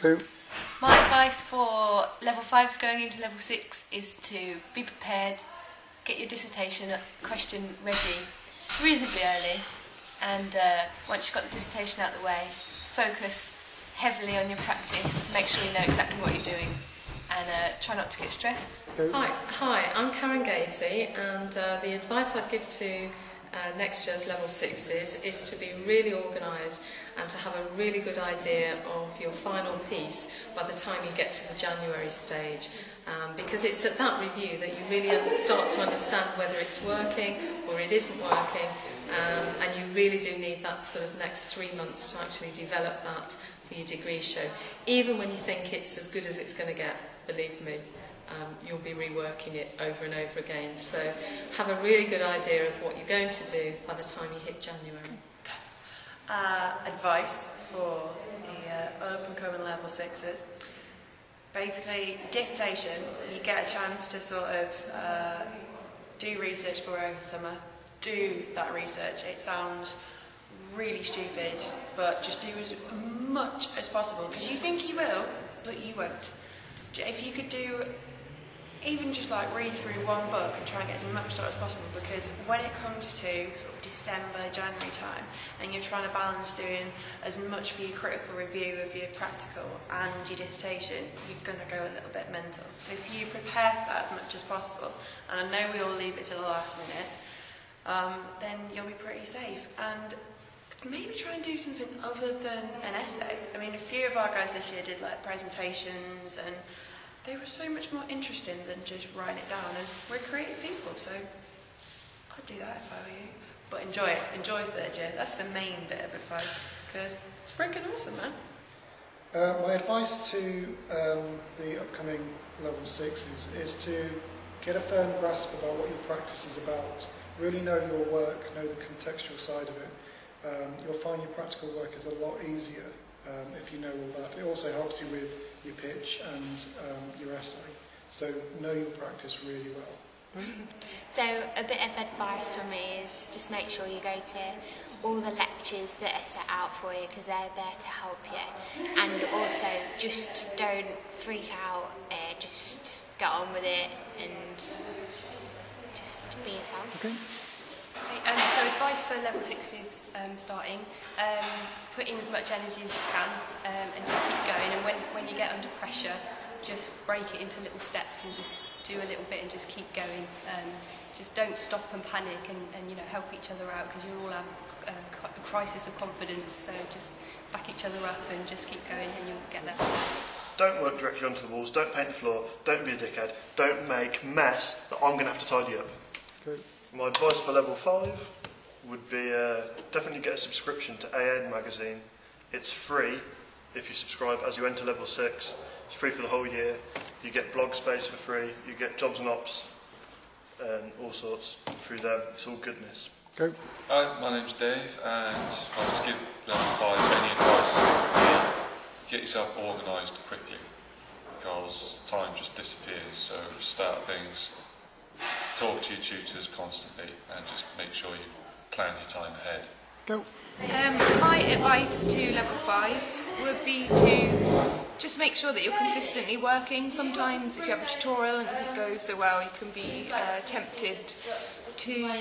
Okay. My advice for level 5s going into level 6 is to be prepared, get your dissertation question ready reasonably early, and once you've got the dissertation out of the way, focus heavily on your practice, make sure you know exactly what you're doing, and try not to get stressed. Hi, I'm Karen Gacy, and the advice I'd give to next year's level 6s is to be really organised and to have a really good idea of your final piece by the time you get to the January stage, because it's at that review that you really start to understand whether it's working or it isn't working, and you really do need that sort of next 3 months to actually develop that for your degree show. Even when you think it's as good as it's going to get, believe me, you'll be reworking it over and over again. So have a really good idea of what you're going to do by the time you hit January. Advice for the up-and-coming level 6s. Basically, dissertation, you get a chance to sort of do research for over the summer. Do that research. It sounds really stupid, but just do as much as possible, because you think you will, but you won't. If you could do even just like read through one book and try and get as much as possible, because when it comes to sort of December, January time, and you're trying to balance doing as much for your critical review of your practical and your dissertation, you're going to go a little bit mental. So if you prepare for that as much as possible, and I know we all leave it to the last minute, then you'll be pretty safe. And maybe try and do something other than an essay. I mean, a few of our guys this year did like presentations, and they were so much more interesting than just writing it down, and we're creative people, so I'd do that if I were you. But enjoy it, enjoy third year. That's the main bit of advice, because it's freaking awesome, man. My advice to the upcoming level 6s is to get a firm grasp about what your practice is about. Really know your work, know the contextual side of it. You'll find your practical work is a lot easier if you know all that. It also helps you with your pitch and your essay. So know your practice really well. So a bit of advice from me is just make sure you go to all the lectures that are set out for you, because they're there to help you. And also just don't freak out, just get on with it and just be yourself. Okay. So advice for level 6s starting, put in as much energy as you can, and just keep going, and when you get under pressure, just break it into little steps and just do a little bit and just keep going. Just don't stop and panic, and you know, help each other out, because you'll all have a crisis of confidence, so just back each other up and just keep going and you'll get there. Don't work directly onto the walls, don't paint the floor, don't be a dickhead, don't make mess that I'm going to have to tidy up. Okay. My advice for level 5 would be definitely get a subscription to AN magazine. It's free if you subscribe as you enter level 6. It's free for the whole year. You get blog space for free, you get jobs and ops and all sorts through them. It's all goodness. Go. Hi, my name's Dave, and if I was to give level 5 any advice, it would be get yourself organised quickly, because time just disappears. So start things. Talk to your tutors constantly and just make sure you plan your time ahead. Go. My advice to level 5s would be to just make sure that you're consistently working. Sometimes if you have a tutorial and it doesn't go so well, you can be tempted to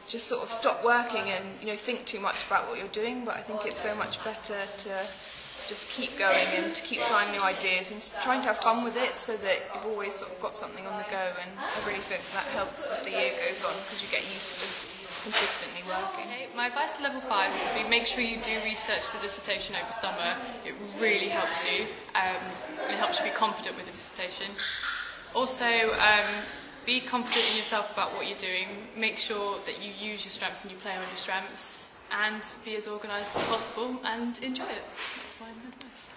just sort of stop working and, you know, think too much about what you're doing, but I think it's so much better to just keep going and to keep trying new ideas and trying to have fun with it, so that you've always sort of got something on the go, and I really think that helps as the year goes on, because you get used to just consistently working. Okay, my advice to level 5s would be make sure you do research the dissertation over summer. It really helps you. It helps you be confident with the dissertation. Also, be confident in yourself about what you're doing. Make sure that you use your strengths and you play on your strengths, and be as organised as possible and enjoy it. That's my advice.